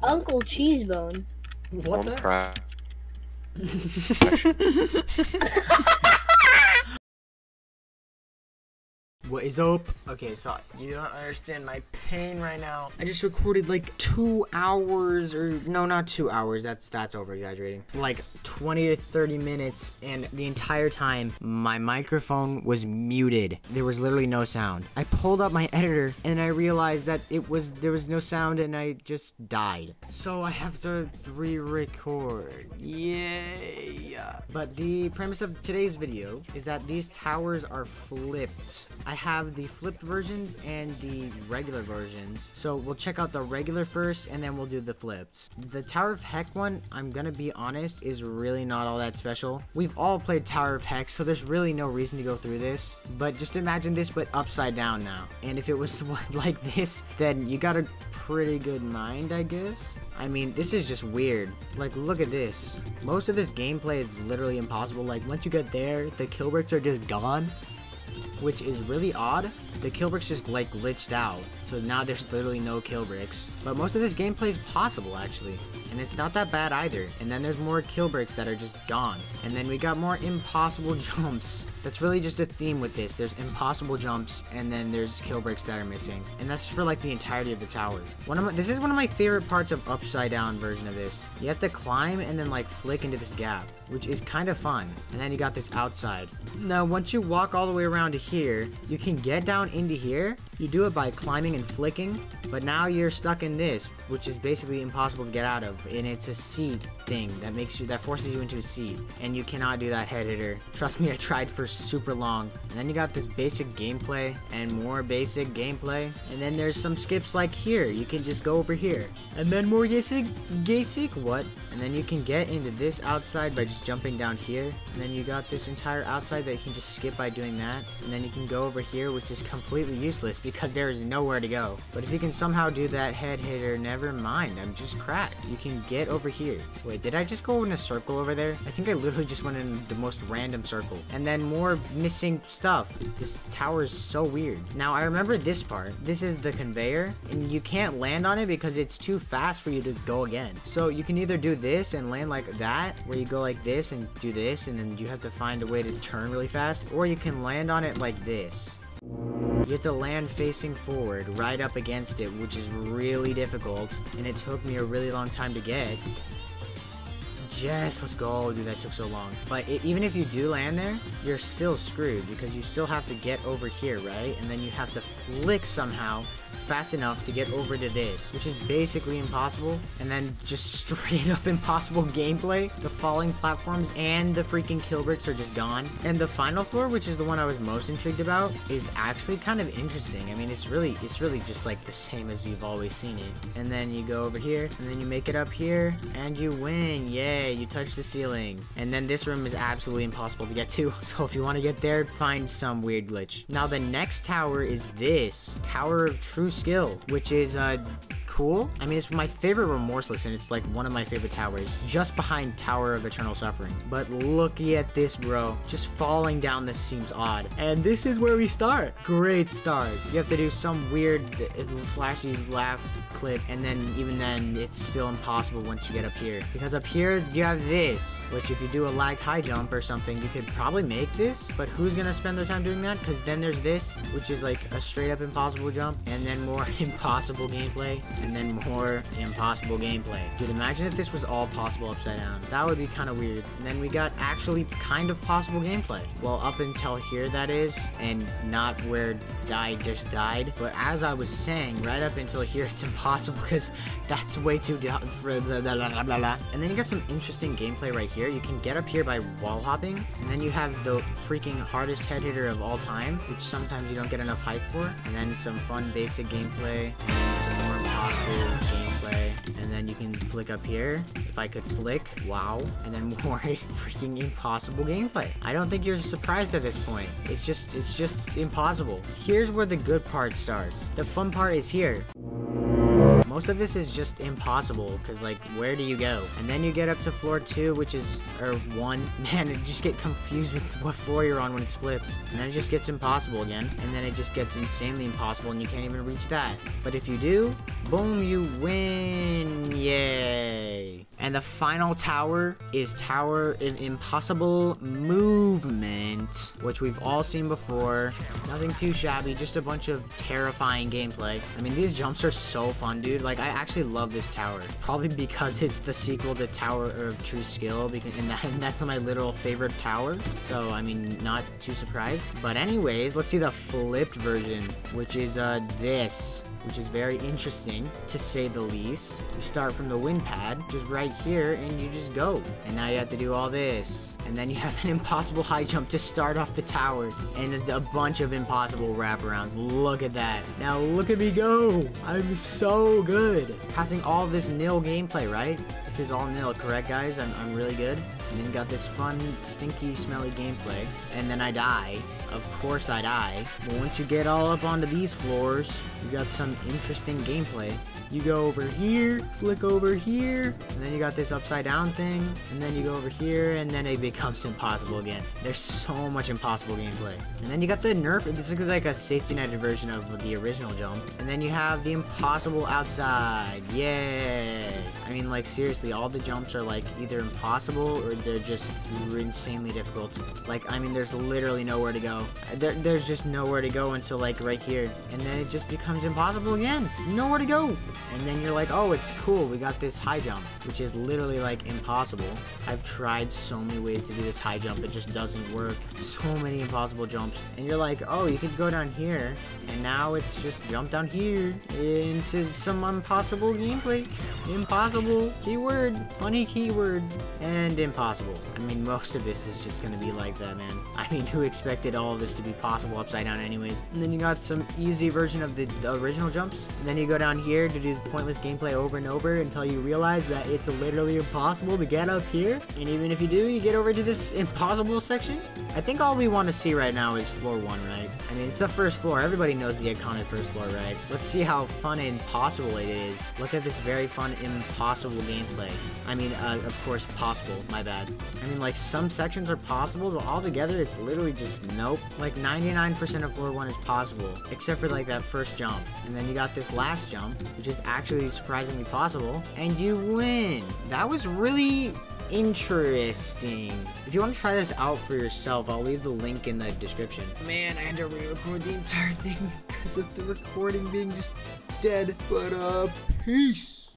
Uncle Cheesebone. What the? What is up? Okay, so you don't understand my pain right now. I just recorded like 2 hours, or no, not 2 hours. That's over exaggerating. Like 20 to 30 minutes, and the entire time my microphone was muted. There was literally no sound. I pulled up my editor and I realized that there was no sound, and I just died. So I have to re-record. Yay! But the premise of today's video is that these towers are flipped. I have the flipped versions and the regular versions. So we'll check out the regular first, and then we'll do the flipped. The Tower of Heck one, I'm gonna be honest, is really not all that special. We've all played Tower of Heck, so there's really no reason to go through this. But just imagine this, but upside down now. And if it was like this, then you got a pretty good mind, I guess. I mean, this is just weird. Like, look at this. Most of this gameplay is literally impossible. Like, once you get there, the kill bricks are just gone, which is really odd. The kill bricks just like glitched out, so now there's literally no kill bricks. But most of this gameplay is possible actually, and it's not that bad either. And then there's more kill bricks that are just gone, and then we got more impossible jumps. That's really just a theme with this. There's impossible jumps, and then there's kill bricks that are missing, and that's for like the entirety of the tower. This is one of my favorite parts of upside down version of this. You have to climb and then like flick into this gap, which is kind of fun. And then you got this outside. Now once you walk all the way around to here, you can get down into here. You do it by climbing and flicking, but now you're stuck in this, which is basically impossible to get out of, and it's a seat thing that forces you into a seat, and you cannot do that head hitter. Trust me, I tried for super long. And then you got this basic gameplay and more basic gameplay, and then there's some skips like here. You can just go over here, and then more basic what? And then you can get into this outside by just jumping down here, and then you got this entire outside that you can just skip by doing that, and then you can go over here, which is completely useless because there is nowhere to go. But if you can somehow do that head hitter, never mind, I'm just cracked. You can get over here. Wait, did I just go in a circle over there? I think I literally just went in the most random circle. And then more missing stuff. This tower is so weird. Now I remember this part. This is the conveyor, and you can't land on it because it's too fast for you to go again. So you can either do this and land like that, where you go like this and do this, and then you have to find a way to turn really fast, or you can land on it like this. You have to land facing forward, right up against it, which is really difficult, and it took me a really long time to get. Yes, let's go. Dude, that took so long. But even if you do land there, you're still screwed because you still have to get over here, right? And then you have to flick somehow fast enough to get over to this, which is basically impossible. And then just straight up impossible gameplay. The falling platforms and the freaking kill bricks are just gone. And the final floor, which is the one I was most intrigued about, is actually kind of interesting. I mean, it's really just like the same as you've always seen it. And then you go over here, and then you make it up here, and you win. Yay, you touch the ceiling. And then this room is absolutely impossible to get to. So if you want to get there, find some weird glitch. Now the next tower is this Tower of True Skill, which is cool. I mean, it's my favorite Remorseless, and it's like one of my favorite towers, just behind Tower of Eternal Suffering. But looky at this, bro. Just falling down this seems odd. And this is where we start. Great start. You have to do some weird slashy laugh clip, and then even then it's still impossible once you get up here, because up here you have this, which if you do a lag high jump or something, you could probably make this, but who's gonna spend their time doing that? Because then there's this, which is like a straight up impossible jump, and then more impossible gameplay, and then more impossible gameplay. Dude, imagine if this was all possible upside down. That would be kind of weird. And then we got actually kind of possible gameplay. Well, up until here, that is, and not where I just died. But as I was saying, right up until here, it's impossible because that's way too down for blah, blah, blah, blah, blah. And then you got some interesting gameplay right here. You can get up here by wall hopping, and then you have the freaking hardest head hitter of all time, which sometimes you don't get enough hype for. And then some fun basic gameplay, and then some more impossible gameplay, and then you can flick up here. If I could flick, wow. And then more freaking impossible gameplay. I don't think you're surprised at this point. It's just impossible. Here's where the good part starts. The fun part is here. most of this is just impossible, because, like, where do you go? And then you get up to floor 2, which is, or 1. Man, it just get confused with what floor you're on when it's flipped. And then it just gets impossible again. And then it just gets insanely impossible, and you can't even reach that. But if you do, boom, you win. Yay. And the final tower is Tower of Impossible Movement, which we've all seen before. Nothing too shabby, just a bunch of terrifying gameplay. I mean, these jumps are so fun, dude. Like, I actually love this tower. Probably because it's the sequel to Tower of True Skill, and that's my literal favorite tower. So, I mean, not too surprised. But anyways, let's see the flipped version, which is this, which is very interesting, to say the least. You start from the wind pad, just right here, and you just go. And now you have to do all this. And then you have an impossible high jump to start off the tower, and a bunch of impossible wraparounds. Look at that. Now look at me go. I'm so good. Passing all this nil gameplay, right? This is all nil, correct, guys? I'm really good. And then got this fun, stinky, smelly gameplay. And then I die. Of course I die. But once you get all up onto these floors, you got some interesting gameplay. You go over here, flick over here, and then you got this upside down thing, and then you go over here, and then it becomes impossible again. There's so much impossible gameplay. And then you got the nerf. This is like a safety netted version of the original jump. And then you have the impossible outside. Yay! I mean, like, seriously, all the jumps are like either impossible or they're just insanely difficult. Like, I mean, there's literally nowhere to go. There's just nowhere to go until like right here, and then it just becomes impossible again. Nowhere to go. And then you're like, oh, it's cool, we got this high jump, which is literally like impossible. I've tried so many ways to do this high jump, it just doesn't work. So many impossible jumps. And you're like, oh, you could go down here, and now it's just jump down here into some impossible gameplay. Impossible, keyword, funny keyword, and impossible. I mean, most of this is just gonna be like that, man. I mean, who expected all of this to be possible upside down anyways? And then you got some easy version of the original jumps, and then you go down here to do pointless gameplay over and over until you realize that it's literally impossible to get up here. And even if you do, you get over to this impossible section. I think all we want to see right now is floor 1, right? I mean, it's the first floor. Everybody knows the iconic first floor, right? Let's see how fun and possible it is. Look at this very fun, impossible gameplay. I mean, of course, possible. My bad. I mean, like, some sections are possible, but altogether, it's literally just nope. Like, 99% of floor 1 is possible, except for, like, that first jump. And then you got this last jump, which is actually surprisingly possible, and you win. That was really interesting. If you want to try this out for yourself, I'll leave the link in the description. Man, I had to re-record the entire thing because of the recording being just dead. But peace.